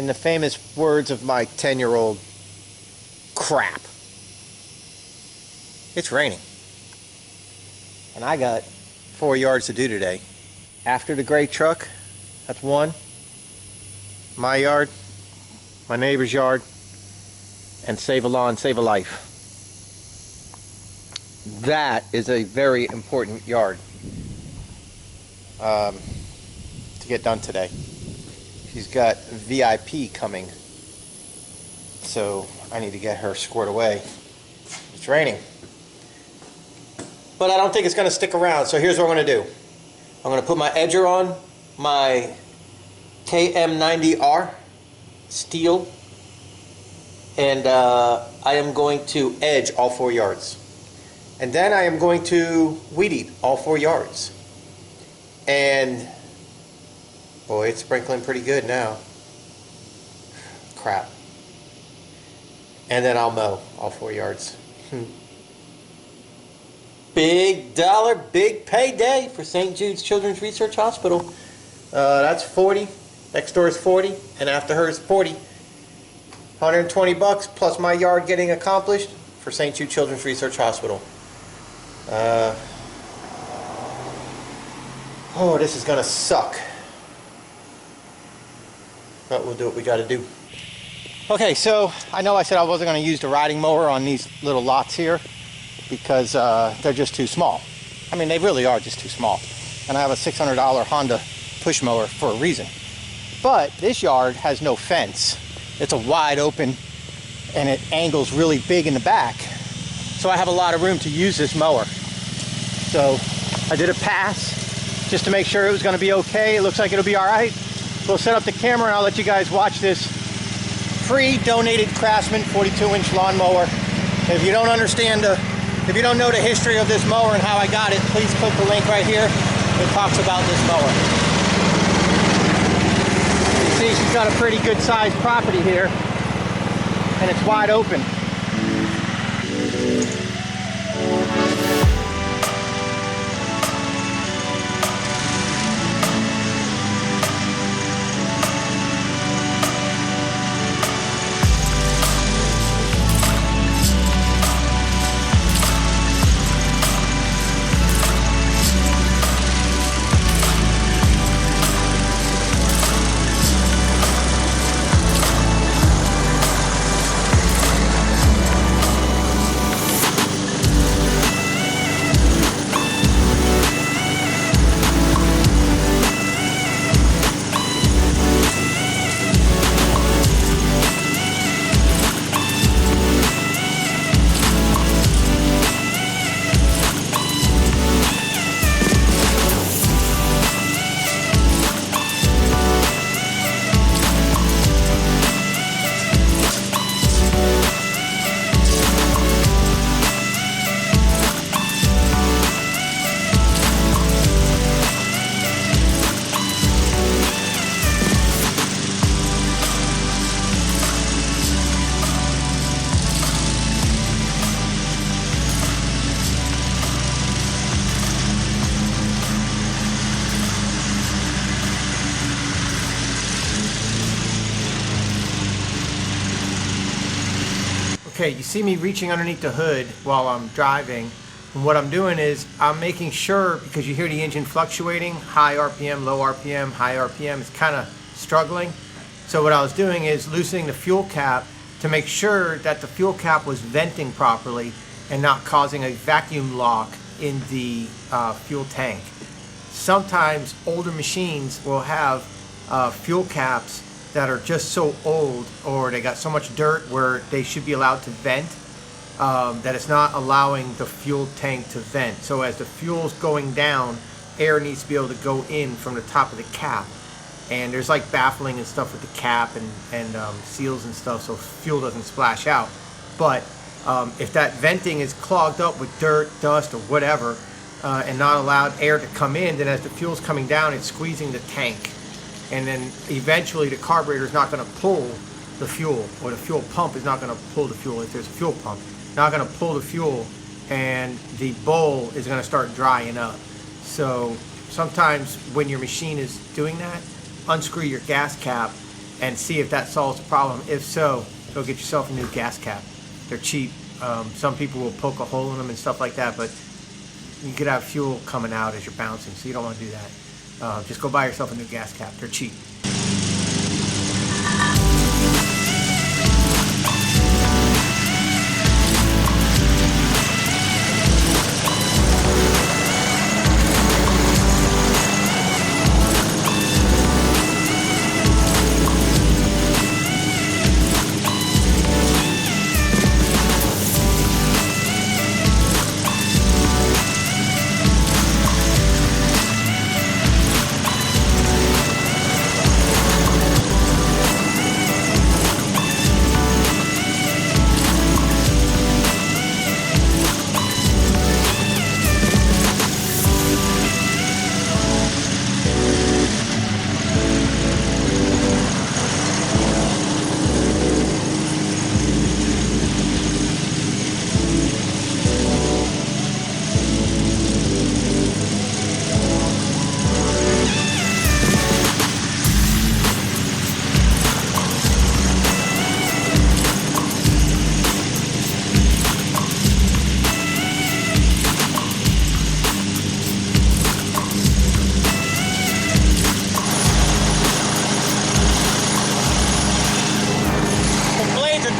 the famous words of my 10-year-old, crap. It's raining. And I got 4 yards to do today. After the gray truck, that's one. My yard, my neighbor's yard, and save a lawn, save a life. That is a very important yard to get done today. She's got VIP coming, so I need to get her squared away. It's raining. But I don't think it's going to stick around, so here's what I'm going to do. I'm going to put my edger on, my KM90R steel, and I am going to edge all 4 yards. And then I am going to weed eat all 4 yards. And boy, it's sprinkling pretty good now. Crap. And then I'll mow all 4 yards. Big dollar, big payday for St. Jude's Children's Research Hospital. That's 40. Next door is 40, and after her is 40. 120 bucks plus my yard getting accomplished for St. Jude Children's Research Hospital. Oh, this is gonna suck. But we'll do what we gotta do. Okay, so I know I said I wasn't gonna use the riding mower on these little lots here because they're just too small. I mean, they really are just too small. And I have a $600 Honda push mower for a reason. But this yard has no fence. It's a wide open and it angles really big in the back. So I have a lot of room to use this mower. So I did a pass just to make sure it was going to be okay. It looks like it'll be all right. We'll set up the camera and I'll let you guys watch this free donated Craftsman 42-inch lawnmower. If you don't understand if you don't know the history of this mower and how I got it, please click the link right here. It talks about this mower. You see, she's got a pretty good sized property here and it's wide open. Okay, you see me reaching underneath the hood while I'm driving, and what I'm doing is I'm making sure, because you hear the engine fluctuating, high RPM, low RPM, high RPM, it's kind of struggling. So what I was doing is loosening the fuel cap to make sure that the fuel cap was venting properly and not causing a vacuum lock in the fuel tank. Sometimes older machines will have fuel caps that are just so old, or they got so much dirt where they should be allowed to vent, that it's not allowing the fuel tank to vent. So as the fuel's going down, air needs to be able to go in from the top of the cap. And there's like baffling and stuff with the cap and seals and stuff, so fuel doesn't splash out. But if that venting is clogged up with dirt, dust, or whatever, and not allowed air to come in, then as the fuel's coming down, it's squeezing the tank. And then eventually the carburetor is not going to pull the fuel, or the fuel pump is not going to pull the fuel if there's a fuel pump. Not going to pull the fuel, and the bowl is going to start drying up. So sometimes when your machine is doing that, unscrew your gas cap and see if that solves the problem. If so, go get yourself a new gas cap. They're cheap. Some people will poke a hole in them and stuff like that, but you could have fuel coming out as you're bouncing, so you don't want to do that. Just go buy yourself a new gas cap. They're cheap.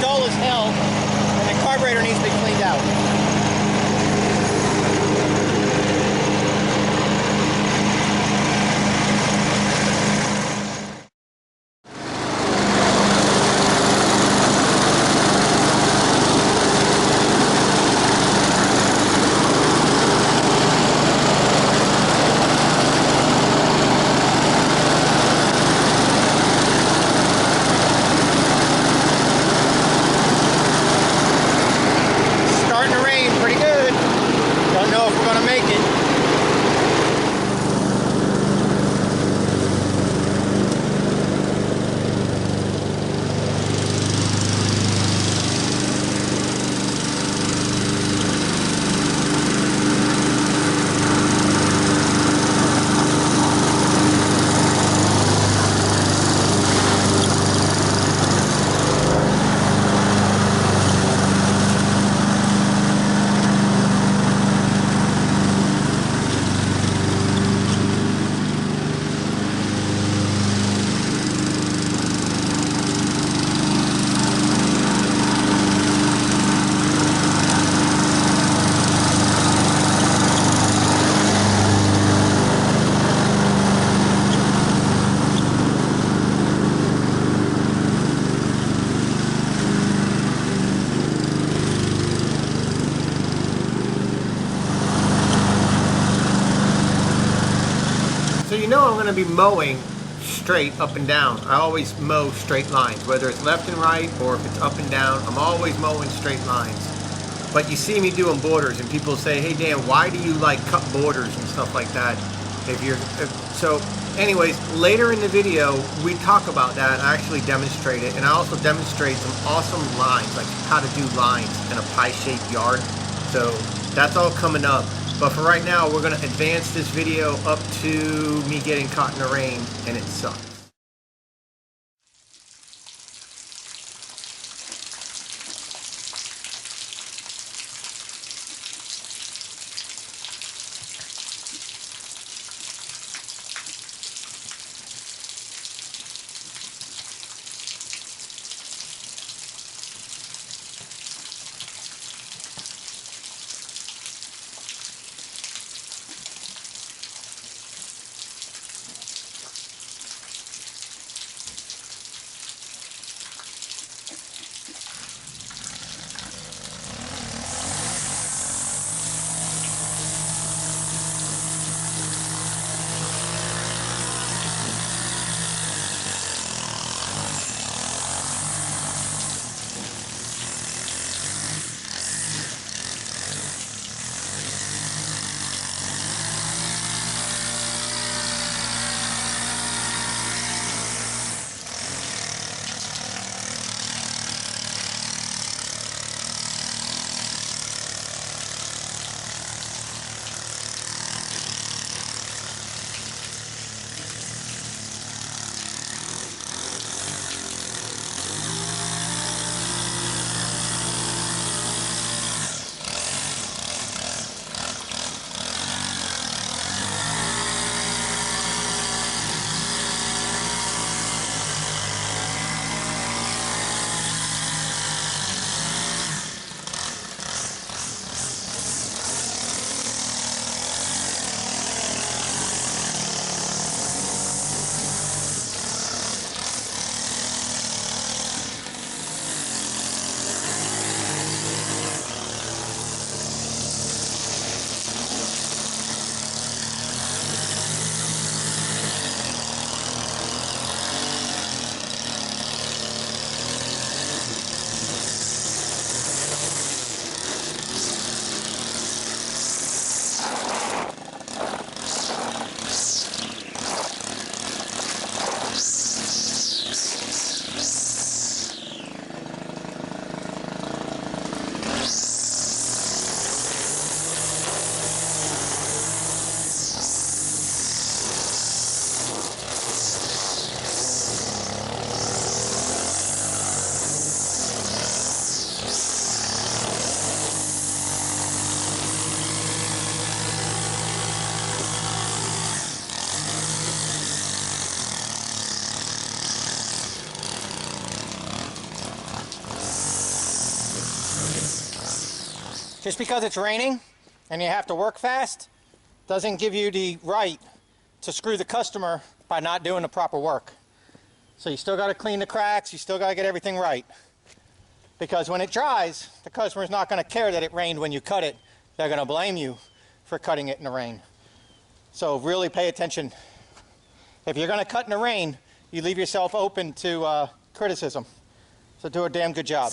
Dull as hell, and the carburetor needs to be cleaned out. So you know I'm going to be mowing straight up and down. I always mow straight lines, whether it's left and right or if it's up and down. I'm always mowing straight lines. But you see me doing borders, and people say, "Hey Dan, why do you like cut borders and stuff like that?" So anyways, later in the video we talk about that. I actually demonstrate it, and I also demonstrate some awesome lines, like how to do lines in a pie-shaped yard. So that's all coming up. But for right now, we're going to advance this video up to me getting caught in the rain, and it sucks. Just because it's raining and you have to work fast doesn't give you the right to screw the customer by not doing the proper work. So you still got to clean the cracks, you still got to get everything right. Because when it dries, the customer's not going to care that it rained when you cut it. They're going to blame you for cutting it in the rain. So really pay attention. If you're going to cut in the rain, you leave yourself open to criticism. So do a damn good job.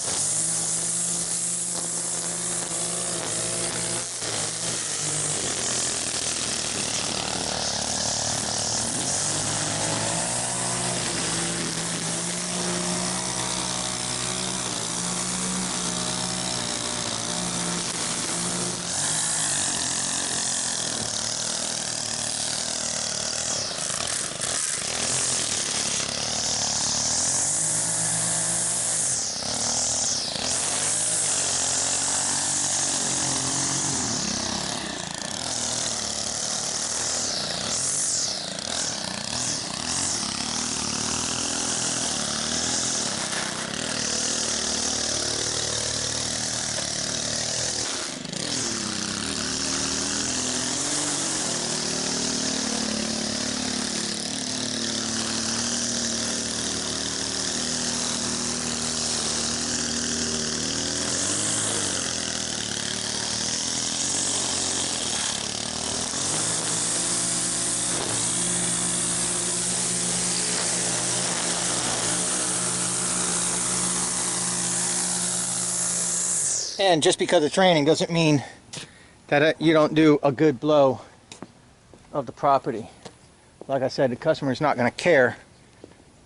And just because it's raining doesn't mean that you don't do a good blow of the property. Like I said, the customer's not going to care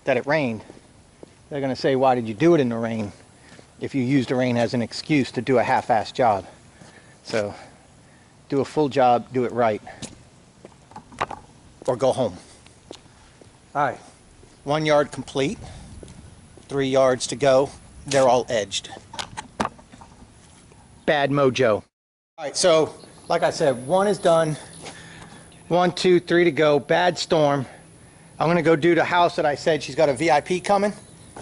that it rained. They're going to say, why did you do it in the rain? If you use the rain as an excuse to do a half-assed job. So do a full job, do it right, or go home. All right, 1 yard complete, 3 yards to go. They're all edged. Bad mojo. All right, so like I said, 1 is done. 1, 2, 3 to go. Bad storm. I'm gonna go do the house that I said she's got a VIP coming.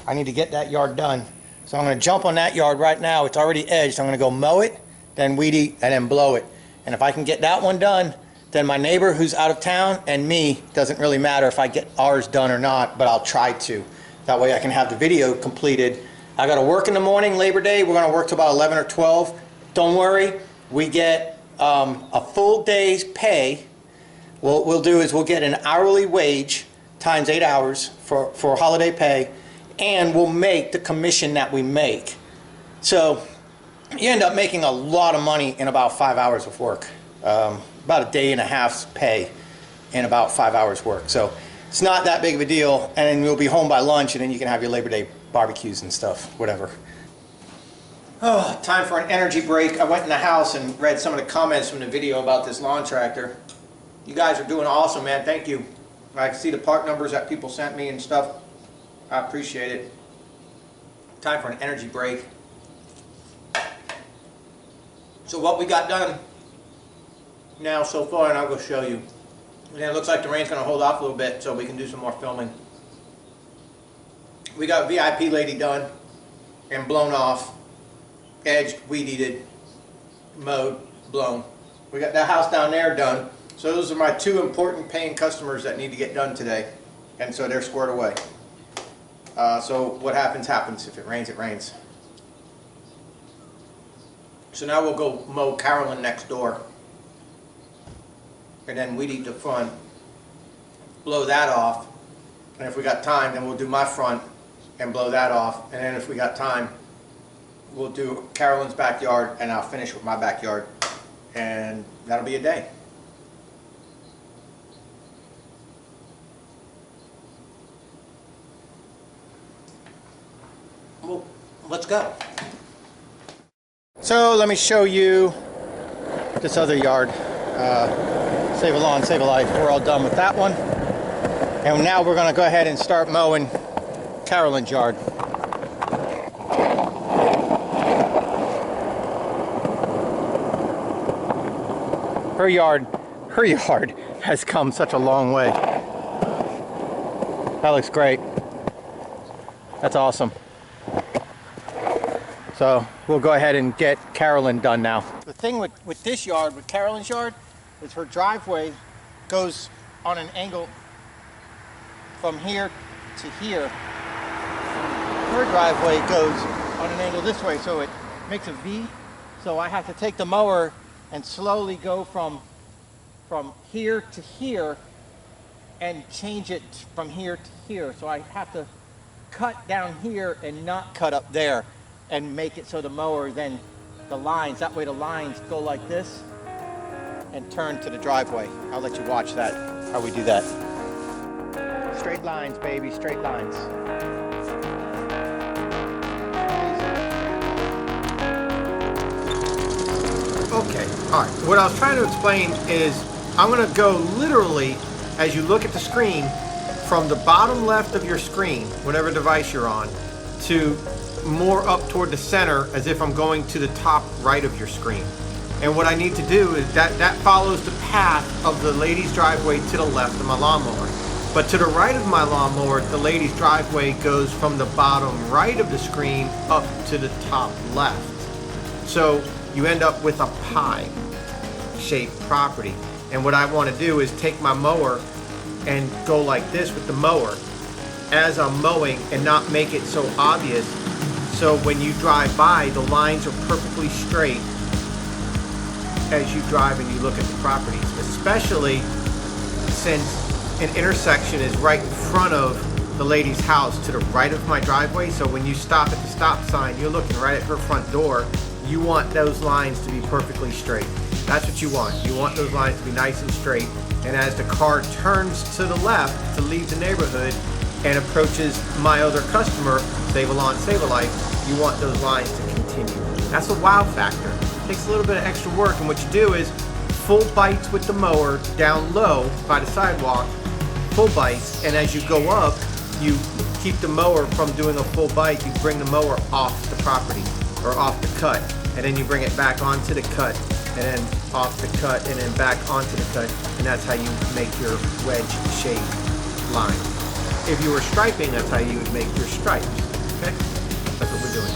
I need to get that yard done. So I'm gonna jump on that yard right now. It's already edged. I'm gonna go mow it, then weed eat, and then blow it. And if I can get that one done, then my neighbor who's out of town and me, doesn't really matter if I get ours done or not, but I'll try to. That way I can have the video completed. I gotta work in the morning, Labor Day. We're gonna work till about 11 or 12. Don't worry, we get a full day's pay. What we'll do is we'll get an hourly wage times 8 hours for holiday pay, and we'll make the commission that we make. So you end up making a lot of money in about 5 hours of work. About a day and a half's pay in about 5 hours work. So it's not that big of a deal, and then you'll be home by lunch, and then you can have your Labor Day barbecues and stuff, whatever. Oh, time for an energy break. I went in the house and read some of the comments from the video about this lawn tractor. You guys are doing awesome, man. Thank you. I can see the part numbers that people sent me and stuff. I appreciate it. Time for an energy break. So what we got done now so far, and I'll go show you. And it looks like the rain's going to hold off a little bit so we can do some more filming. We got VIP lady done and blown off. Edged, weed-eated, mowed, blown. We got that house down there done. So those are my 2 important paying customers that need to get done today. And so they're squared away. So what happens, happens. If it rains, it rains. So now we'll go mow Carolyn next door. And then weed eat the front. Blow that off. And if we got time, then we'll do my front and blow that off. And then if we got time, we'll do Carolyn's backyard, and I'll finish with my backyard, and that'll be a day. Well, let's go. So let me show you this other yard. Save a lawn, save a life. We're all done with that one. And now we're going to go ahead and start mowing Carolyn's yard. Her yard has come such a long way. That looks great. That's awesome. So we'll go ahead and get Carolyn done now. The thing with this yard, with Carolyn's yard, is her driveway goes on an angle from here to here. Her driveway goes on an angle this way, so it makes a V. So I have to take the mower and slowly go from here to here and change it from here to here. So I have to cut down here and not cut up there and make it so the mower then, the lines, that way the lines go like this and turn to the driveway. I'll let you watch that, how we do that. Straight lines, baby, straight lines. Okay, all right. What I was trying to explain is I'm gonna go literally, as you look at the screen, from the bottom left of your screen, whatever device you're on, to more up toward the center as if I'm going to the top right of your screen. And what I need to do is that follows the path of the lady's driveway to the left of my lawnmower. But to the right of my lawnmower, the lady's driveway goes from the bottom right of the screen up to the top left. So you end up with a pie-shaped property. And what I want to do is take my mower and go like this with the mower as I'm mowing and not make it so obvious. So when you drive by, the lines are perfectly straight as you drive and you look at the properties, especially since an intersection is right in front of the lady's house to the right of my driveway. So when you stop at the stop sign, you're looking right at her front door. You want those lines to be perfectly straight. That's what you want. You want those lines to be nice and straight. And as the car turns to the left to leave the neighborhood and approaches my other customer, Save a Lawn, Save a Life, you want those lines to continue. That's a wow factor. It takes a little bit of extra work, and what you do is full bites with the mower down low by the sidewalk, full bites, and as you go up, you keep the mower from doing a full bite. You bring the mower off the property or off the cut, and then you bring it back onto the cut, and then off the cut, and then back onto the cut, and that's how you make your wedge-shaped line. If you were striping, that's how you would make your stripes. Okay, that's what we're doing.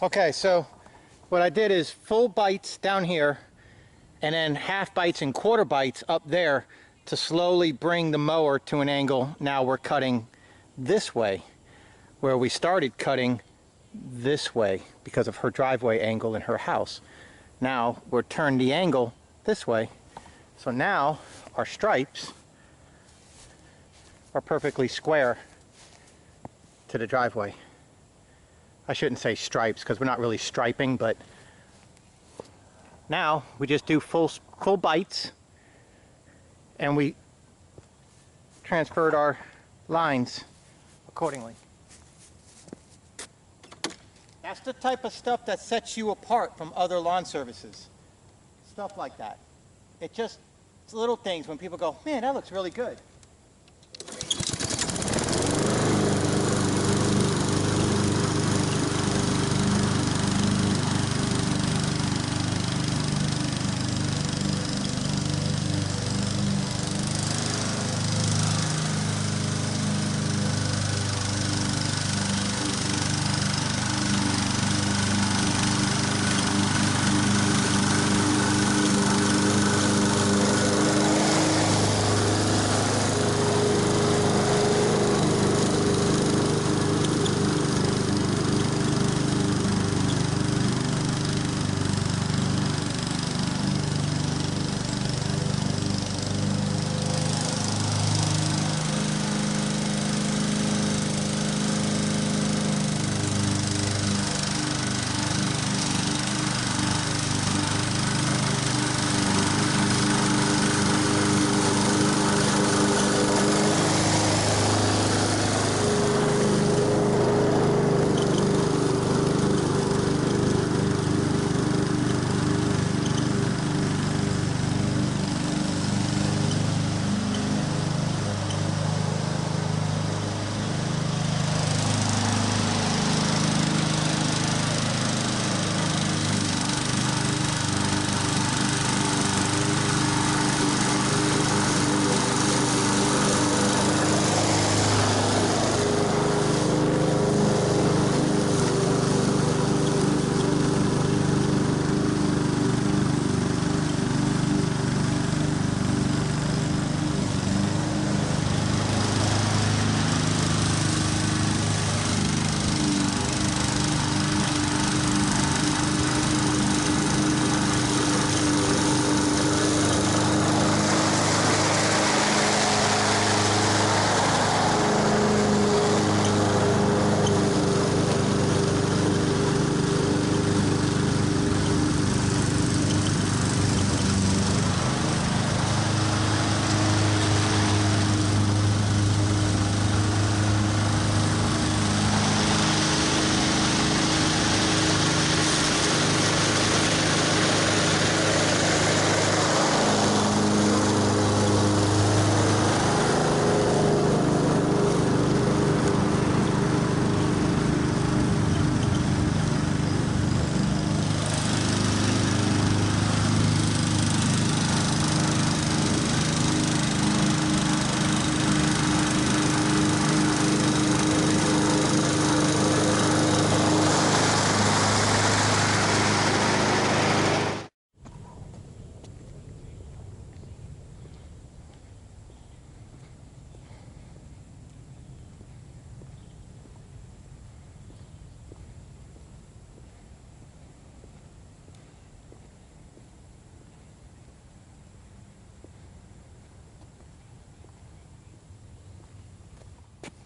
Okay, so what I did is full bites down here and then half bites and quarter bites up there to slowly bring the mower to an angle. Now we're cutting this way, where we started cutting this way because of her driveway angle in her house. Now we're turned the angle this way. So now our stripes are perfectly square to the driveway. I shouldn't say stripes because we're not really striping, but now we just do full bites and we transferred our lines accordingly. That's the type of stuff that sets you apart from other lawn services. Stuff like that. It's little things when people go, man, that looks really good.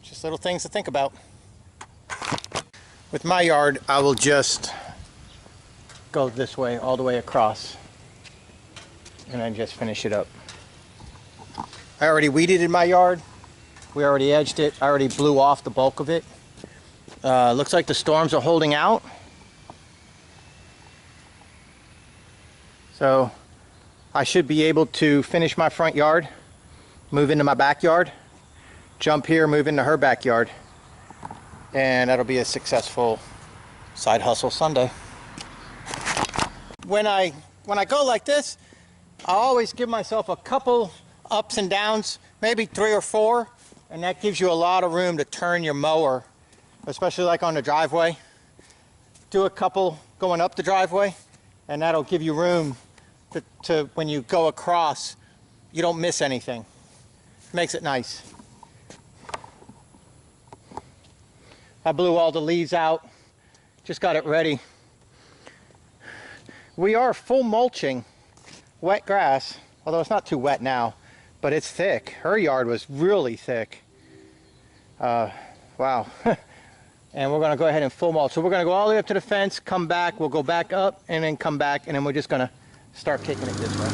Just little things to think about. With my yard, I will just go this way, all the way across, and then just finish it up. I already weeded in my yard. We already edged it. I already blew off the bulk of it. Looks like the storms are holding out. So I should be able to finish my front yard, move into my backyard, jump here, move into her backyard, and that'll be a successful side hustle Sunday. When I go like this, I always give myself a couple ups and downs, maybe 3 or 4, and that gives you a lot of room to turn your mower, especially like on the driveway. do a couple going up the driveway, and that'll give you room to when you go across, you don't miss anything. Makes it nice. I blew all the leaves out, just got it ready. We are full mulching wet grass, although it's not too wet now, but it's thick. Her yard was really thick. Wow. And we're going to go ahead and full mulch. So we're going to go all the way up to the fence, come back, we'll go back up, and then come back, and then we're just going to start kicking it this way.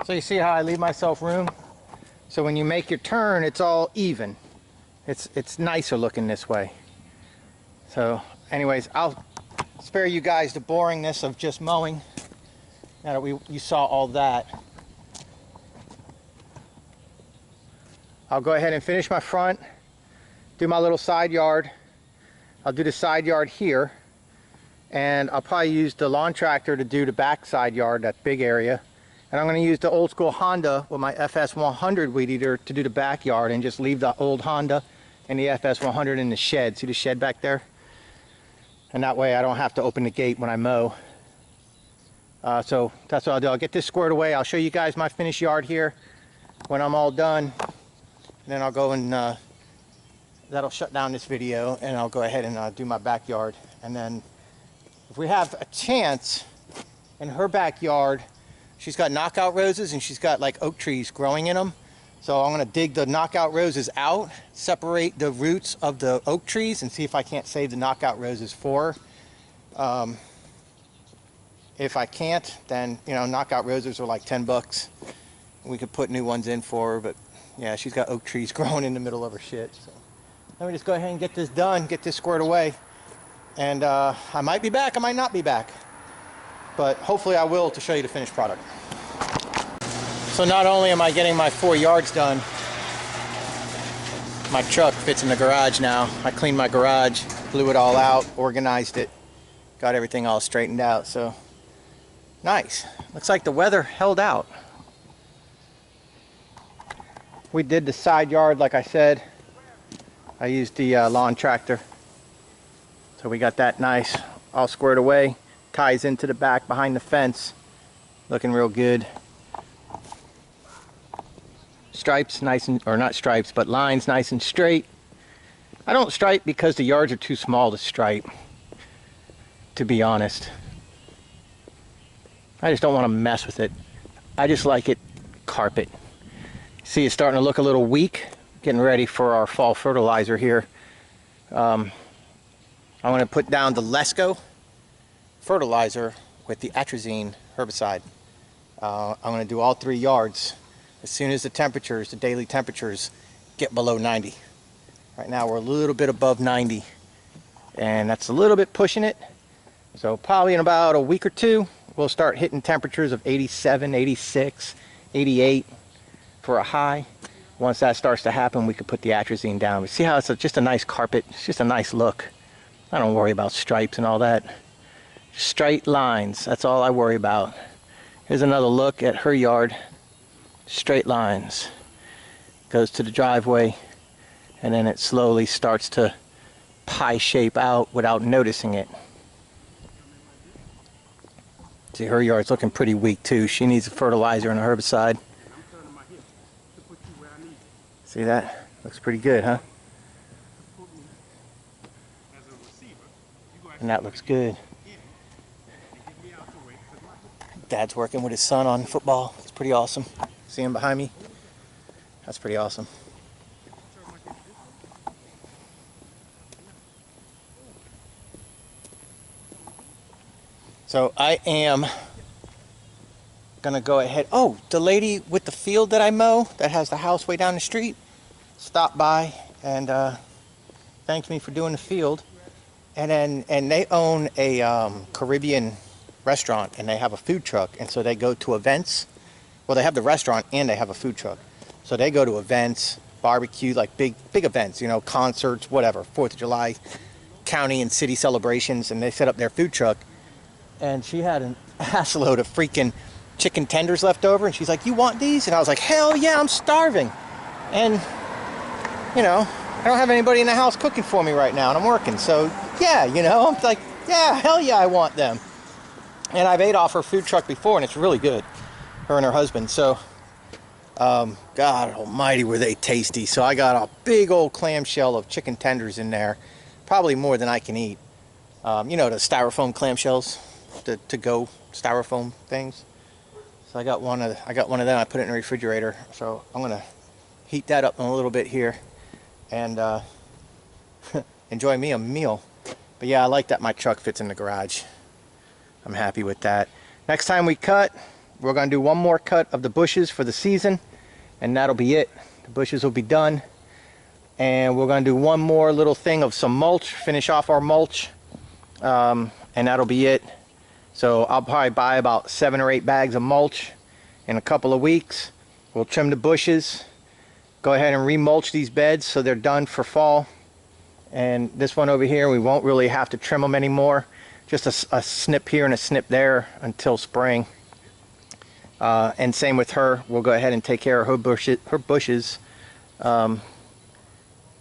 So you see how I leave myself room? So when you make your turn, it's all even. It's nicer looking this way. So anyways, I'll spare you guys the boringness of just mowing. Now that you saw all that. I'll go ahead and finish my front, do my little side yard. I'll do the side yard here, and I'll probably use the lawn tractor to do the back side yard, that big area. And I'm going to use the old school Honda with my FS 100 weed eater to do the backyard, and just leave the old Honda and the FS 100 in the shed. See the shed back there? And that way I don't have to open the gate when I mow. So that's what I'll do. I'll get this squared away. I'll show you guys my finished yard here when I'm all done. And then I'll go and that'll shut down this video, and I'll go ahead and do my backyard. And then if we have a chance in her backyard, she's got knockout roses and she's got like oak trees growing in them. So I'm going to dig the knockout roses out, separate the roots of the oak trees, and see if I can't save the knockout roses for her. If I can't, then, you know, knockout roses are like 10 bucks. We could put new ones in for her, but yeah, she's got oak trees growing in the middle of her shit. So let me just go ahead and get this done, get this squared away. And I might be back, I might not be back. But hopefully I will, to show you the finished product. So not only am I getting my 4 yards done, my truck fits in the garage now. I cleaned my garage, blew it all out, organized it, got everything all straightened out. So nice. Looks like the weather held out. We did the side yard like I said. I used the lawn tractor. So we got that nice, all squared away. Ties into the back behind the fence. Looking real good. Stripes nice and, or not stripes, but lines nice and straight. I don't stripe because the yards are too small to stripe, to be honest. I just don't want to mess with it. I just like it carpet. See, it's starting to look a little weak. Getting ready for our fall fertilizer here. I'm going to put down the Lesco fertilizer with the atrazine herbicide. I'm going to do all 3 yards as soon as the temperatures, the daily temperatures, get below 90. Right now we're a little bit above 90, and that's a little bit pushing it. So probably in about a week or 2, we'll start hitting temperatures of 87, 86, 88 for a high. Once that starts to happen, we could put the atrazine down. But see how it's just a nice carpet? It's just a nice look. I don't worry about stripes and all that. Straight lines, that's all I worry about. Here's another look at her yard. Straight lines. Goes to the driveway, and then it slowly starts to pie shape out without noticing it. See, her yard's looking pretty weak too. She needs a fertilizer and a herbicide. See that? Looks pretty good, huh? And that looks good. Dad's working with his son on football. It's pretty awesome. See him behind me? That's pretty awesome. So I am gonna go ahead. Oh, the lady with the field that I mow, that has the house way down the street, stopped by and thanked me for doing the field. And they own a Caribbean restaurant, and they have a food truck, and so they go to events. Well, they have the restaurant and they have a food truck, so they go to events, barbecue, like big events, you know, concerts, whatever, 4th of July, county and city celebrations, and they set up their food truck. And she had an assload of freaking chicken tenders left over, and she's like, "You want these?" And I was like, "Hell yeah, I'm starving." And you know, I don't have anybody in the house cooking for me right now, and I'm working, so yeah, you know, I'm like, yeah, hell yeah, I want them. And I've ate off her food truck before, and it's really good, her and her husband. So God almighty, were they tasty. So I got a big old clamshell of chicken tenders in there, probably more than I can eat. You know, the styrofoam clamshells, the to-go styrofoam things. So I got one of them. I put it in the refrigerator. So I'm gonna heat that up in a little bit here and enjoy me a meal. But yeah, I like that my truck fits in the garage. I'm happy with that. Next time we cut, we're gonna do one more cut of the bushes for the season, and that'll be it. The bushes will be done, and we're gonna do one more little thing of some mulch, finish off our mulch, and that'll be it. So I'll probably buy about 7 or 8 bags of mulch in a couple of weeks. We'll trim the bushes, go ahead and remulch these beds so they're done for fall. And this one over here, we won't really have to trim them anymore. Just a snip here and a snip there until spring. And same with her. We'll go ahead and take care of her bushes one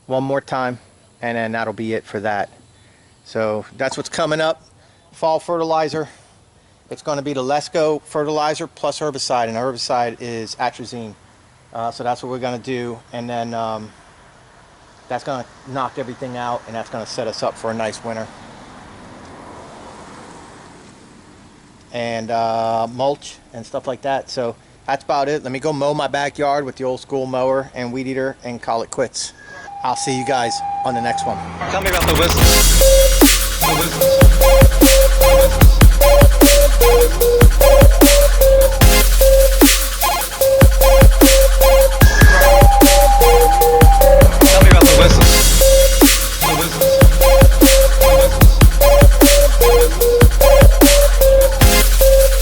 more time, and then that'll be it for that. So that's what's coming up. Fall fertilizer. It's going to be the Lesco fertilizer plus herbicide, and the herbicide is atrazine. So that's what we're going to do, and then that's going to knock everything out, and that's going to set us up for a nice winter. And mulch and stuff like that. So that's about it. Let me go mow my backyard with the old school mower and weed eater and call it quits. I'll see you guys on the next one. Tell me about the whistles.